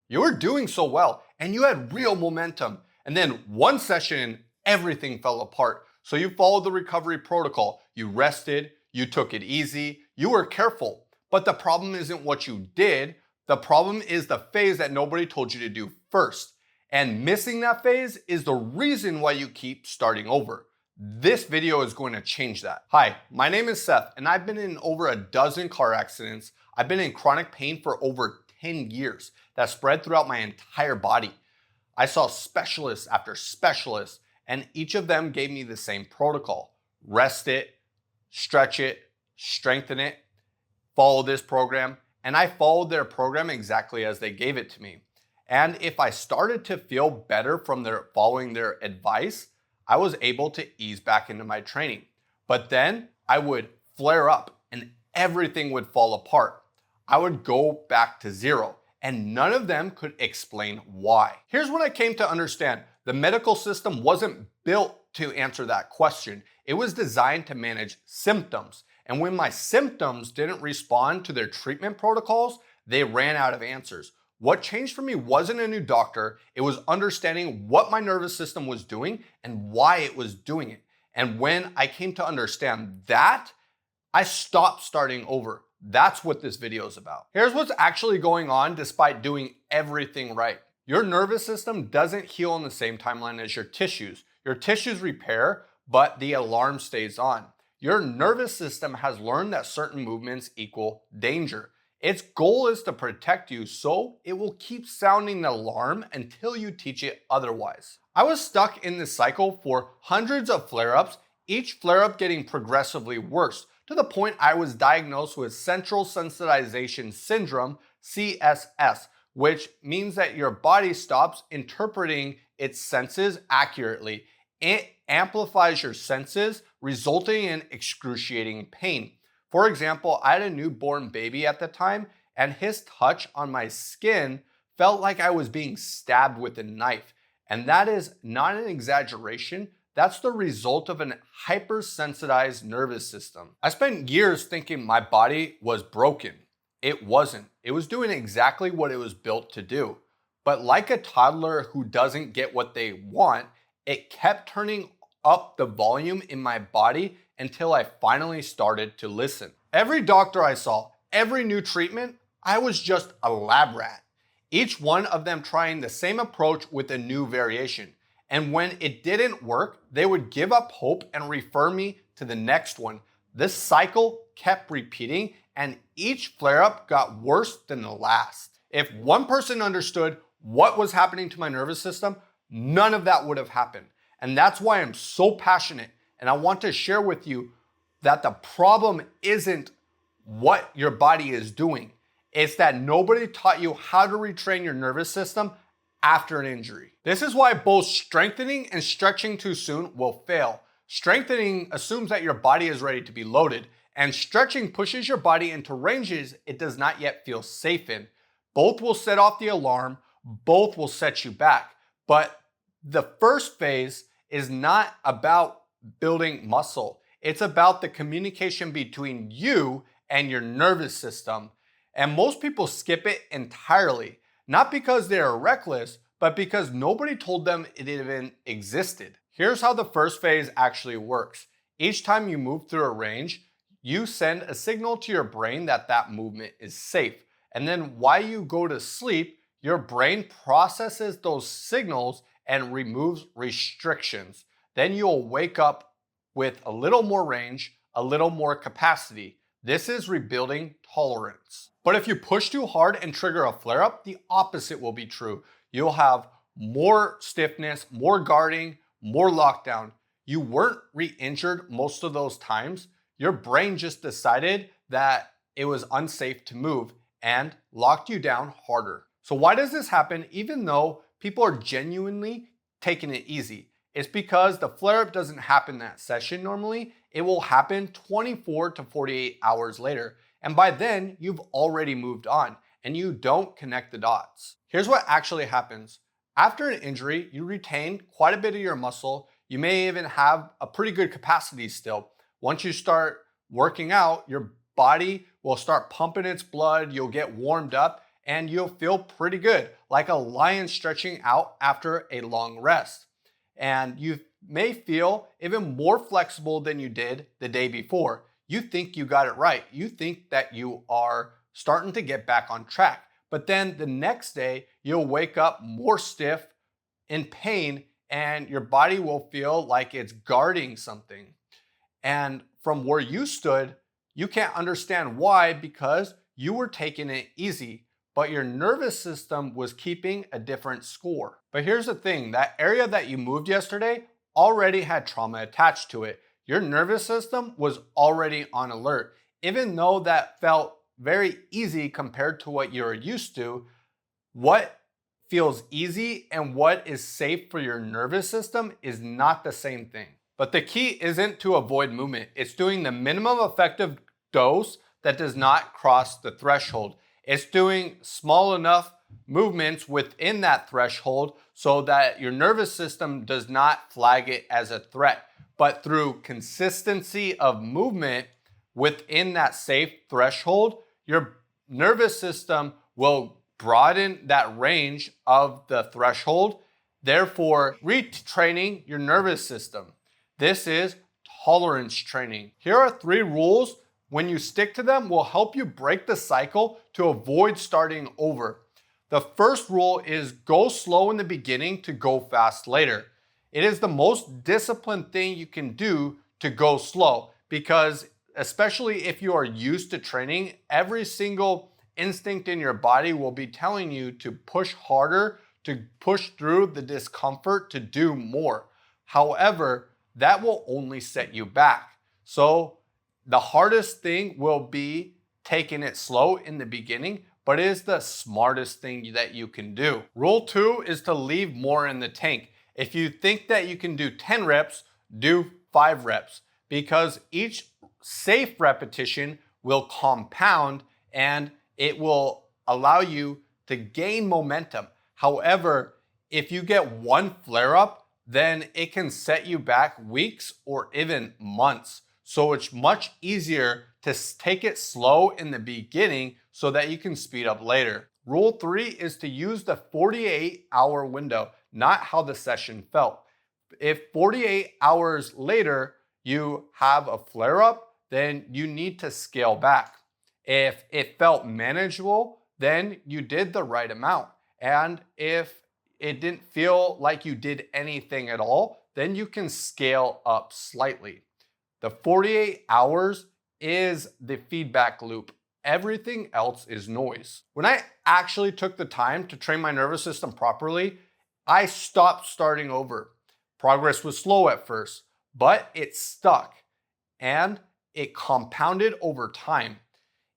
You were doing so well and you had real momentum. And then one session, everything fell apart. So you followed the recovery protocol. You rested, you took it easy, you were careful. But the problem isn't what you did. The problem is the phase that nobody told you to do first. And missing that phase is the reason why you keep starting over. This video is going to change that. Hi, my name is Seth, and I've been in over a dozen car accidents. I've been in chronic pain for over 10 years that spread throughout my entire body. I saw specialists after specialists, and each of them gave me the same protocol. Rest it, stretch it, strengthen it, follow this program, and I followed their program exactly as they gave it to me. And if I started to feel better from following their advice, I was able to ease back into my training. But then I would flare up and everything would fall apart. I would go back to zero, and none of them could explain why. Here's what I came to understand. The medical system wasn't built to answer that question. It was designed to manage symptoms. And when my symptoms didn't respond to their treatment protocols, they ran out of answers. What changed for me wasn't a new doctor, it was understanding what my nervous system was doing and why it was doing it. And when I came to understand that, I stopped starting over. That's what this video is about. Here's what's actually going on despite doing everything right. Your nervous system doesn't heal in the same timeline as your tissues. Your tissues repair, but the alarm stays on. Your nervous system has learned that certain movements equal danger. Its goal is to protect you, so it will keep sounding the alarm until you teach it otherwise. I was stuck in this cycle for hundreds of flare-ups, each flare-up getting progressively worse, to the point I was diagnosed with Central Sensitization Syndrome, CSS, which means that your body stops interpreting its senses accurately. It amplifies your senses, resulting in excruciating pain. For example, I had a newborn baby at the time, and his touch on my skin felt like I was being stabbed with a knife. And that is not an exaggeration. That's the result of an hypersensitized nervous system. I spent years thinking my body was broken. It wasn't. It was doing exactly what it was built to do. But like a toddler who doesn't get what they want, it kept turning up the volume in my body until I finally started to listen. Every doctor I saw, every new treatment, I was just a lab rat. Each one of them trying the same approach with a new variation. And when it didn't work, they would give up hope and refer me to the next one. This cycle kept repeating, and each flare-up got worse than the last. If one person understood what was happening to my nervous system, none of that would have happened. And that's why I'm so passionate. And I want to share with you that the problem isn't what your body is doing. It's that nobody taught you how to retrain your nervous system after an injury. This is why both strengthening and stretching too soon will fail. Strengthening assumes that your body is ready to be loaded, and stretching pushes your body into ranges it does not yet feel safe in. Both will set off the alarm, both will set you back. But the first phase is not about building muscle. It's about the communication between you and your nervous system. And most people skip it entirely, not because they are reckless, but because nobody told them it even existed. Here's how the first phase actually works. Each time you move through a range, you send a signal to your brain that that movement is safe. And then while you go to sleep, your brain processes those signals and removes restrictions. Then you'll wake up with a little more range, a little more capacity. This is rebuilding tolerance. But if you push too hard and trigger a flare-up, the opposite will be true. You'll have more stiffness, more guarding, more lockdown. You weren't re-injured most of those times. Your brain just decided that it was unsafe to move and locked you down harder. So why does this happen even though people are genuinely taking it easy? It's because the flare-up doesn't happen that session normally. It will happen 24 to 48 hours later. And by then, you've already moved on and you don't connect the dots. Here's what actually happens. After an injury, you retain quite a bit of your muscle. You may even have a pretty good capacity still. Once you start working out, your body will start pumping its blood, you'll get warmed up, and you'll feel pretty good, like a lion stretching out after a long rest. And you may feel even more flexible than you did the day before. You think you got it right. You think that you are starting to get back on track. But then the next day, you'll wake up more stiff, in pain, and your body will feel like it's guarding something. And from where you stood, you can't understand why, because you were taking it easy, but your nervous system was keeping a different score. But here's the thing, that area that you moved yesterday already had trauma attached to it. Your nervous system was already on alert. Even though that felt very easy compared to what you're used to, what feels easy and what is safe for your nervous system is not the same thing. But the key isn't to avoid movement. It's doing the minimum effective dose that does not cross the threshold. It's doing small enough movements within that threshold so that your nervous system does not flag it as a threat. But through consistency of movement within that safe threshold, your nervous system will broaden that range of the threshold, therefore retraining your nervous system. This is tolerance training. Here are 3 rules. When you stick to them, will help you break the cycle to avoid starting over. The first rule is go slow in the beginning to go fast later. It is the most disciplined thing you can do to go slow, because especially if you are used to training, every single instinct in your body will be telling you to push harder, to push through the discomfort, to do more. However, that will only set you back. So the hardest thing will be taking it slow in the beginning, but it is the smartest thing that you can do. Rule 2 is to leave more in the tank. If you think that you can do 10 reps, do 5 reps, because each safe repetition will compound and it will allow you to gain momentum. However, if you get one flare-up, then it can set you back weeks or even months. So it's much easier to take it slow in the beginning so that you can speed up later. Rule 3 is to use the 48-hour window, not how the session felt. If 48 hours later you have a flare-up, then you need to scale back. If it felt manageable, then you did the right amount. And if it didn't feel like you did anything at all, then you can scale up slightly. The 48 hours is the feedback loop. Everything else is noise. When I actually took the time to train my nervous system properly, I stopped starting over. Progress was slow at first, but it stuck and it compounded over time.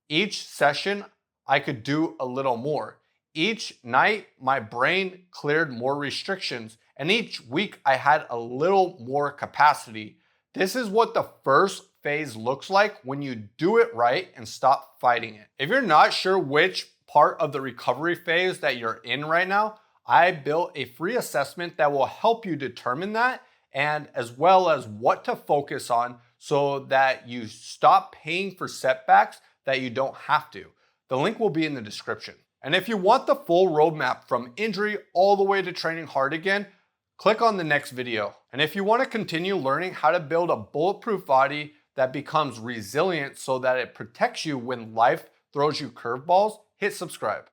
Each session, I could do a little more. Each night, my brain cleared more restrictions, and each week I had a little more capacity. This is what the first phase looks like when you do it right and stop fighting it. If you're not sure which part of the recovery phase that you're in right now, I built a free assessment that will help you determine that, and as well as what to focus on so that you stop paying for setbacks that you don't have to. The link will be in the description. And if you want the full roadmap from injury all the way to training hard again, click on the next video. And if you want to continue learning how to build a bulletproof body that becomes resilient so that it protects you when life throws you curveballs, hit subscribe.